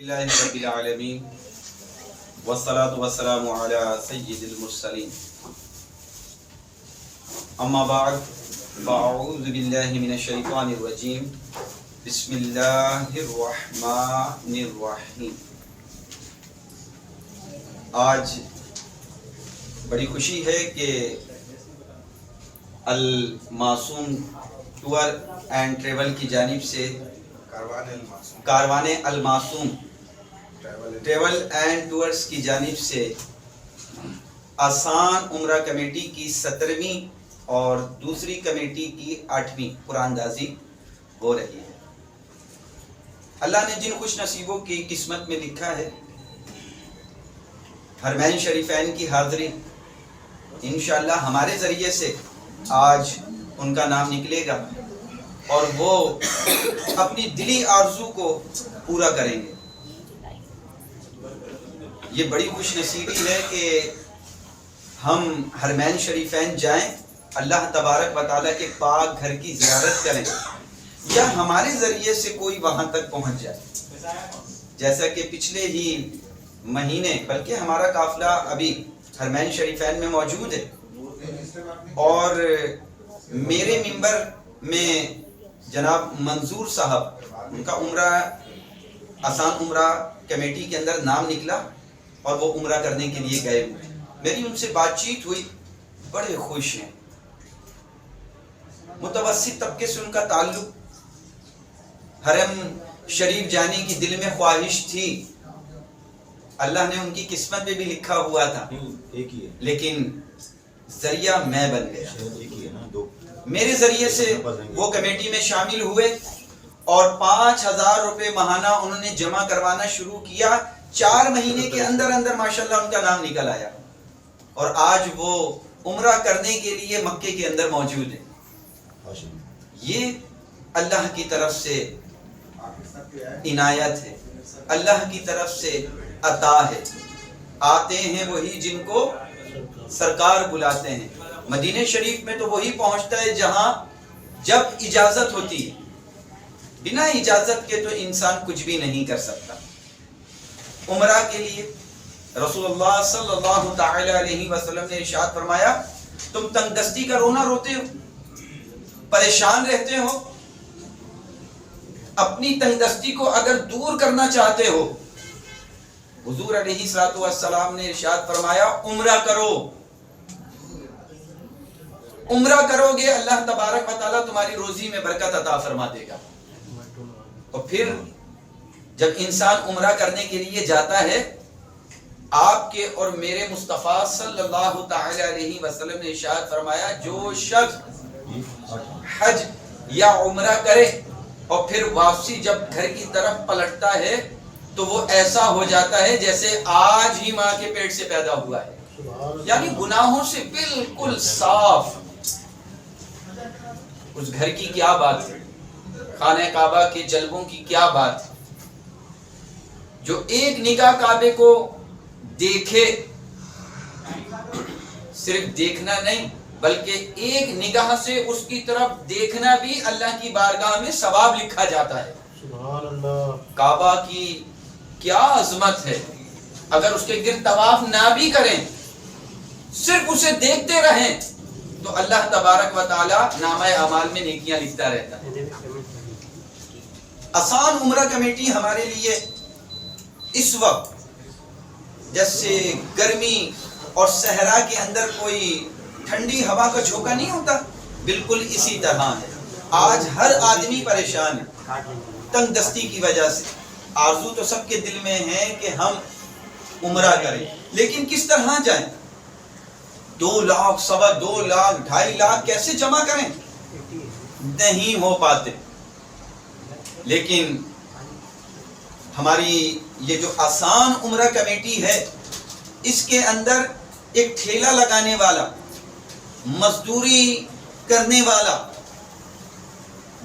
اللہ رب العالمین والصلاة والسلام علی سید المرسلین اما بعد فاعوذ باللہ من الشیطان الرجیم بسم اللہ الرحمن الرحیم۔ آج بڑی خوشی ہے کہ المعصوم ٹور اینڈ ٹریول کی جانب سے کاروان المعصوم ٹریول اینڈ ٹورز کی جانب سے آسان عمرہ کمیٹی کی 17ویں اور دوسری کمیٹی کی 8ویں قرآن اندازی ہو رہی ہے۔ اللہ نے جن خوش نصیبوں کی قسمت میں لکھا ہے حرمین شریفین کی حاضری، انشاءاللہ ہمارے ذریعے سے آج ان کا نام نکلے گا اور وہ اپنی دلی آرزو کو پورا کریں گے۔ یہ بڑی خوش نصیبی ہے کہ ہم حرمین شریفین جائیں، اللہ تبارک و تعالیٰ کے پاک گھر کی زیارت کریں، یا ہمارے ذریعے سے کوئی وہاں تک پہنچ جائے۔ جیسا کہ پچھلے ہی مہینے بلکہ ہمارا قافلہ ابھی حرمین شریفین میں موجود ہے، اور میرے ممبر میں جناب منظور صاحب، ان کا عمرہ آسان عمرہ کمیٹی کے اندر نام نکلا اور وہ عمرہ کرنے کے لیے گئے ہوئے۔ میری ان سے بات چیت ہوئی، بڑے خوش ہیں۔ متوسط طبقے سے ان کا تعلق، حرم شریف جانے کی دل میں خواہش تھی، اللہ نے ان کی قسمت میں بھی لکھا ہوا تھا، لیکن ذریعہ میں بن گیا۔ میرے ذریعے سے وہ کمیٹی میں شامل ہوئے اور 5000 روپے ماہانہ انہوں نے جمع کروانا شروع کیا۔ 4 مہینے کے اندر اندر ماشاءاللہ ان کا نام نکل آیا، اور آج وہ عمرہ کرنے کے لیے مکے کے اندر موجود ہے۔ یہ اللہ کی طرف سے عنایت ہے، اللہ کی طرف سے عطا ہے۔ آتے ہیں وہی جن کو سرکار بلاتے ہیں۔ مدینہ شریف میں تو وہی پہنچتا ہے جہاں جب اجازت ہوتی ہے، بنا اجازت کے تو انسان کچھ بھی نہیں کر سکتا۔ عمرہ کے لیے رسول اللہ صلی اللہ تعالی علیہ وسلم نے ارشاد فرمایا، تم تنگ دستی کا رونا روتے ہو، پریشان رہتے ہو، اپنی تنگ دستی کو اگر دور کرنا چاہتے ہو، حضور علیہ الصلوۃ والسلام نے ارشاد فرمایا عمرہ کرو۔ عمرہ کرو گے اللہ تبارک و تعالیٰ تمہاری روزی میں برکت عطا فرما دے گا۔ اور پھر جب انسان عمرہ کرنے کے لیے جاتا ہے، آپ کے اور میرے مصطفیٰ صلی اللہ تعالی علیہ وسلم نے ارشاد فرمایا، جو شخص حج یا عمرہ کرے اور پھر واپسی جب گھر کی طرف پلٹتا ہے تو وہ ایسا ہو جاتا ہے جیسے آج ہی ماں کے پیٹ سے پیدا ہوا ہے، یعنی گناہوں سے بالکل صاف۔ اس گھر کی کیا بات ہے، خانہ کعبہ کے جلووں کی کیا بات ہے، جو ایک نگاہ کعبے کو دیکھے، صرف دیکھنا نہیں بلکہ ایک نگاہ سے اس کی طرف دیکھنا بھی اللہ کی بارگاہ میں ثواب لکھا جاتا ہے۔ سبحان اللہ۔ کعبہ کی کیا عظمت ہے، اگر اس کے گرد طواف نہ بھی کریں، صرف اسے دیکھتے رہیں تو اللہ تبارک و تعالی نامہ اعمال میں نیکیاں لکھتا رہتا ہے۔ آسان عمرہ کمیٹی ہمارے لیے اس وقت جیسے گرمی اور صحرا کے اندر کوئی ٹھنڈی ہوا کا جھونکا نہیں ہوتا، بالکل اسی طرح ہے۔ آج ہر آدمی پریشان ہے تنگ دستی کی وجہ سے۔ آرزو تو سب کے دل میں ہے کہ ہم عمرہ کریں، لیکن کس طرح جائیں؟ 2 لاکھ، 2.25 لاکھ، 2.5 لاکھ کیسے جمع کریں؟ نہیں ہو پاتے۔ لیکن ہماری یہ جو آسان عمرہ کمیٹی ہے، اس کے اندر ایک ٹھیلا لگانے والا، مزدوری کرنے والا،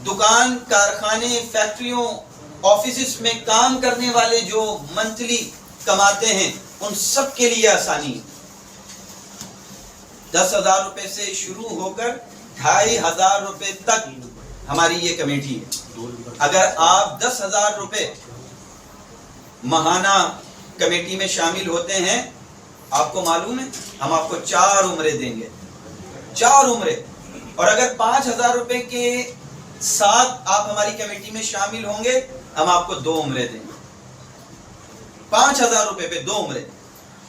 دکان، کارخانے، فیکٹریوں، آفیسز میں کام کرنے والے جو منتھلی کماتے ہیں، ان سب کے لیے آسانی ہے۔ 10,000 روپے سے شروع ہو کر 2,500 روپے تک ہماری یہ کمیٹی ہے۔ اگر آپ 10,000 روپے ماہانہ کمیٹی میں شامل ہوتے ہیں، آپ کو معلوم ہے ہم آپ کو 4 عمرے دیں گے، 4 عمرے. اور اگر 5,000 روپے کے ساتھ آپ ہماری کمیٹی میں شامل ہوں گے ہم آپ کو 2 عمرے دیں گے. 5,000 روپے پہ 2 عمرے.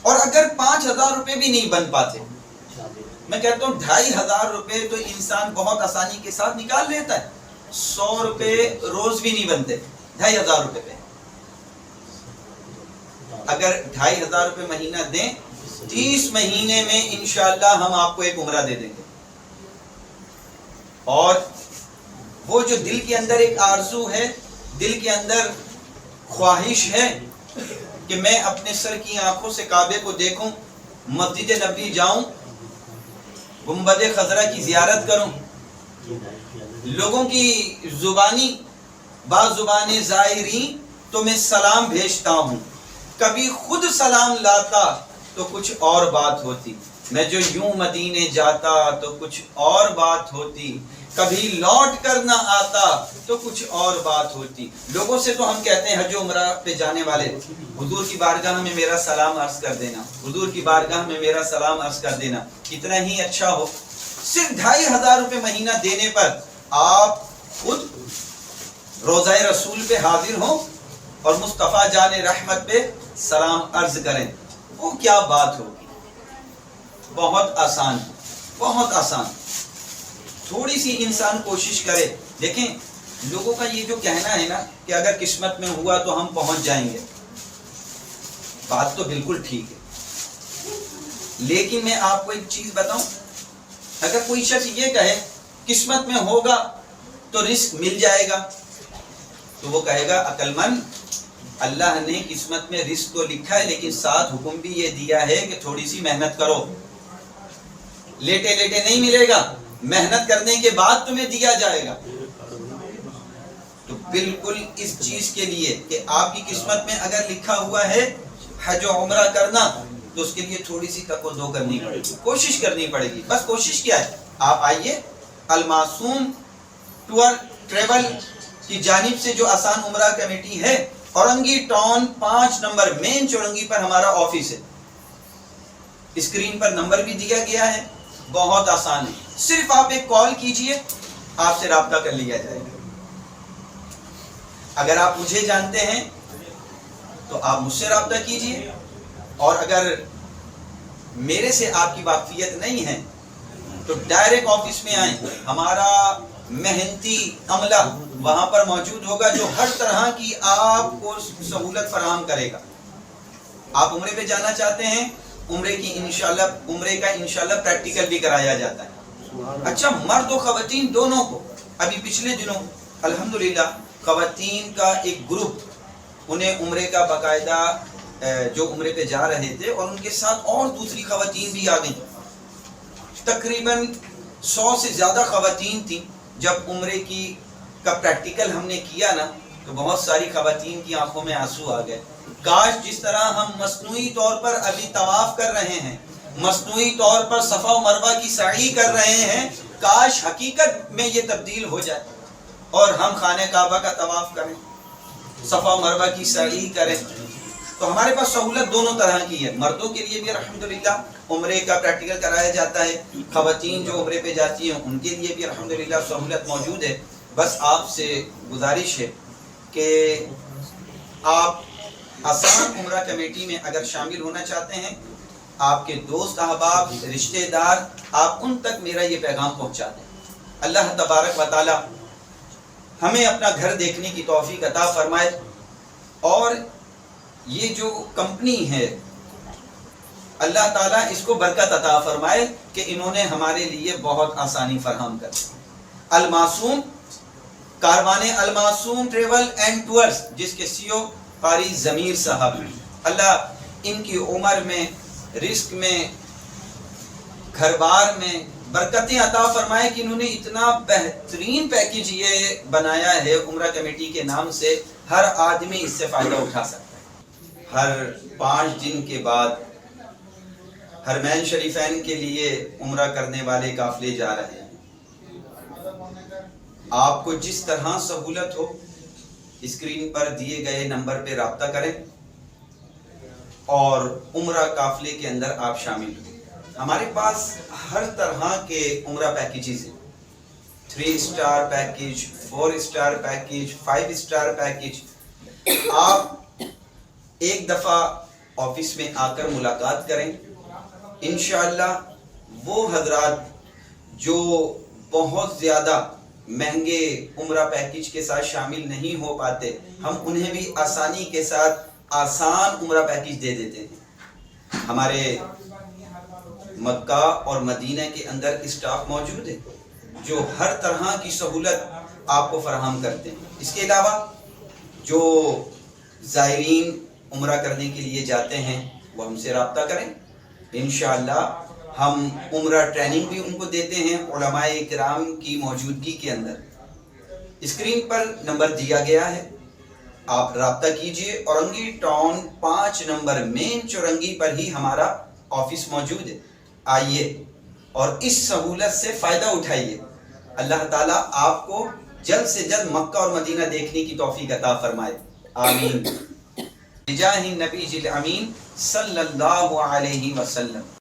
اور اگر 5,000 روپے بھی نہیں بن پاتے، میں کہتا ہوں 2,500 روپے تو انسان بہت آسانی کے ساتھ نکال لیتا ہے. 100 روپے روز بھی نہیں بنتے 2,500 روپے پہ. اگر 2,500 روپے مہینہ دیں 30 مہینے میں انشاءاللہ ہم آپ کو 1 عمرہ دے دیں گے. اور وہ جو دل کے اندر ایک آرزو ہے، دل کے اندر خواہش ہے کہ میں اپنے سر کی آنکھوں سے کعبے کو دیکھوں، مسجد نبوی جاؤں، گنبد خضرا کی زیارت کروں، لوگوں کی زبانی بعض زبانیں ظاہرین تو میں سلام بھیجتا ہوں، کبھی خود سلام لاتا تو کچھ اور بات ہوتی، میں جو یوں مدینے جاتا تو کچھ اور بات ہوتی، کبھی لوٹ کر نہ آتا تو کچھ اور بات ہوتی. لوگوں سے تو ہم کہتے ہیں حج و عمرہ پہ جانے والے، حضور کی بارگاہ میں میرا سلام عرض کر دینا، حضور کی بارگاہ میں میرا سلام عرض کر دینا، کتنا ہی اچھا ہو. صرف 2,500 روپے مہینہ دینے پر آپ خود روضہ رسول پہ حاضر ہوں اور مصطفیٰ جان رحمت پہ سلام عرض کریں، وہ کیا بات ہوگی. بہت آسان، بہت آسان. تھوڑی سی انسان کوشش کرے. دیکھیں لوگوں کا یہ جو کہنا ہے نا کہ اگر قسمت میں ہوا تو ہم پہنچ جائیں گے، بات تو بالکل ٹھیک ہے، لیکن میں آپ کو ایک چیز بتاؤں، اگر کوئی شخص یہ کہے قسمت میں ہوگا تو رزق مل جائے گا، تو وہ کہے گا عقل مند، اللہ نے قسمت میں رزق تو لکھا ہے لیکن ساتھ حکم بھی یہ دیا ہے کہ تھوڑی سی محنت کرو، لیٹے لیٹے نہیں ملے گا، محنت کرنے کے بعد تمہیں دیا جائے گا. تو بالکل اس چیز کے لیے کہ آپ کی قسمت میں اگر لکھا ہوا ہے حج و عمرہ کرنا تو اس کے لیے تھوڑی سی تک و دو کرنی پڑے گی، کوشش کرنی پڑے گی. بس کوشش کیا ہے، آپ آئیے المعصوم ٹور ٹریول کی جانب سے جو آسان عمرہ کمیٹی ہے، اورنگی ٹاؤن 5 نمبر مین چورنگی پر ہمارا آفس ہے. اسکرین پر نمبر بھی دیا گیا ہے، بہت آسان ہے. صرف آپ ایک کال کیجئے، آپ سے رابطہ کر لیا جائے گا. اگر آپ مجھے جانتے ہیں تو آپ مجھ سے رابطہ کیجئے، اور اگر میرے سے آپ کی واقفیت نہیں ہے تو ڈائریکٹ آفس میں آئیں. ہمارا محنتی عملہ وہاں پر موجود ہوگا جو ہر طرح کی آپ کو سہولت فراہم کرے گا. آپ عمرے پہ جانا چاہتے ہیں، عمرے کا انشاءاللہ پریکٹیکل بھی کرایا جاتا ہے. اچھا، مرد و خواتین دونوں کو. ابھی پچھلے دنوں الحمدللہ خواتین کا ایک گروپ، انہیں عمرے کا باقاعدہ جو عمرے پہ جا رہے تھے اور ان کے ساتھ اور دوسری خواتین بھی آ گئیں، تقریباً 100 سے زیادہ خواتین تھیں. جب عمرے کا پریکٹیکل ہم نے کیا نا تو بہت ساری خواتین کی آنکھوں میں آنسو آ گئے. کاش جس طرح ہم مصنوعی طور پر ابھی طواف کر رہے ہیں، مصنوعی طور پر صفا و مروہ کی سعی کر رہے ہیں، کاش حقیقت میں یہ تبدیل ہو جائے اور ہم خانہ کعبہ کا طواف کریں، صفا و مروہ کی سعی کریں. تو ہمارے پاس سہولت دونوں طرح کی ہے. مردوں کے لیے بھی الحمدللہ عمرے کا پریکٹیکل کرایا جاتا ہے، خواتین جو عمرے پہ جاتی ہیں ان کے لیے بھی الحمدللہ سہولت موجود ہے. بس آپ سے گزارش ہے کہ آپ آسان عمرہ کمیٹی میں اگر شامل ہونا چاہتے ہیں، آپ کے دوست احباب رشتہ دار، آپ ان تک میرا یہ پیغام پہنچا دیں. اللہ تبارک و تعالی ہمیں اپنا گھر دیکھنے کی توفیق عطا فرمائے، اور یہ جو کمپنی ہے اللہ تعالیٰ اس کو برکت عطا فرمائے کہ انہوں نے ہمارے لیے بہت آسانی فراہم کر دی. المعصوم کاروان المعصوم ٹریول اینڈ ٹورز، جس کے CEO قاری ضمیر صاحب، اللہ ان کی عمر میں، رزق میں، گھر بار میں برکتیں عطا فرمائے کہ انہوں نے اتنا بہترین پیکیج یہ بنایا ہے عمرہ کمیٹی کے نام سے، ہر آدمی اس سے فائدہ اٹھا سکتا ہے. ہر 5 دن کے بعد حرمین شریفین کے لیے عمرہ کرنے والے قافلے جا رہے ہیں. آپ کو جس طرح سہولت ہو اسکرین پر دیے گئے نمبر پہ رابطہ کریں. اور عمرہ قافلے کے اندر آپ شامل ہوں۔ ہمارے پاس ہر طرح کے عمرہ پیکیجز ہیں، 3 star package, 4 star package, 5 star package. آپ ایک دفعہ آفس میں آ کر ملاقات کریں، انشاءاللہ وہ حضرات جو بہت زیادہ مہنگے عمرہ پیکیج کے ساتھ شامل نہیں ہو پاتے، ہم انہیں بھی آسانی کے ساتھ آسان عمرہ پیکیج دے دیتے ہیں۔ ہمارے مکہ اور مدینہ کے اندر اسٹاف موجود ہے جو ہر طرح کی سہولت آپ کو فراہم کرتے ہیں۔ اس کے علاوہ جو زائرین عمرہ کرنے کے لیے جاتے ہیں وہ ہم سے رابطہ کریں، انشاءاللہ ہم عمرہ ٹریننگ بھی ان کو دیتے ہیں علماء کرام کی موجودگی کے اندر۔ اسکرین پر نمبر دیا گیا ہے، آپ رابطہ کیجئے۔ اورنگی ٹاؤن 5 نمبر مین چورنگی پر ہی ہمارا آفس موجود ہے، آئیے اور اس سہولت سے فائدہ اٹھائیے۔ اللہ تعالیٰ آپ کو جلد سے جلد مکہ اور مدینہ دیکھنے کی توفیق عطا فرمائے، آمین۔ بجاہ النبی الامین صلی اللہ علیہ وسلم۔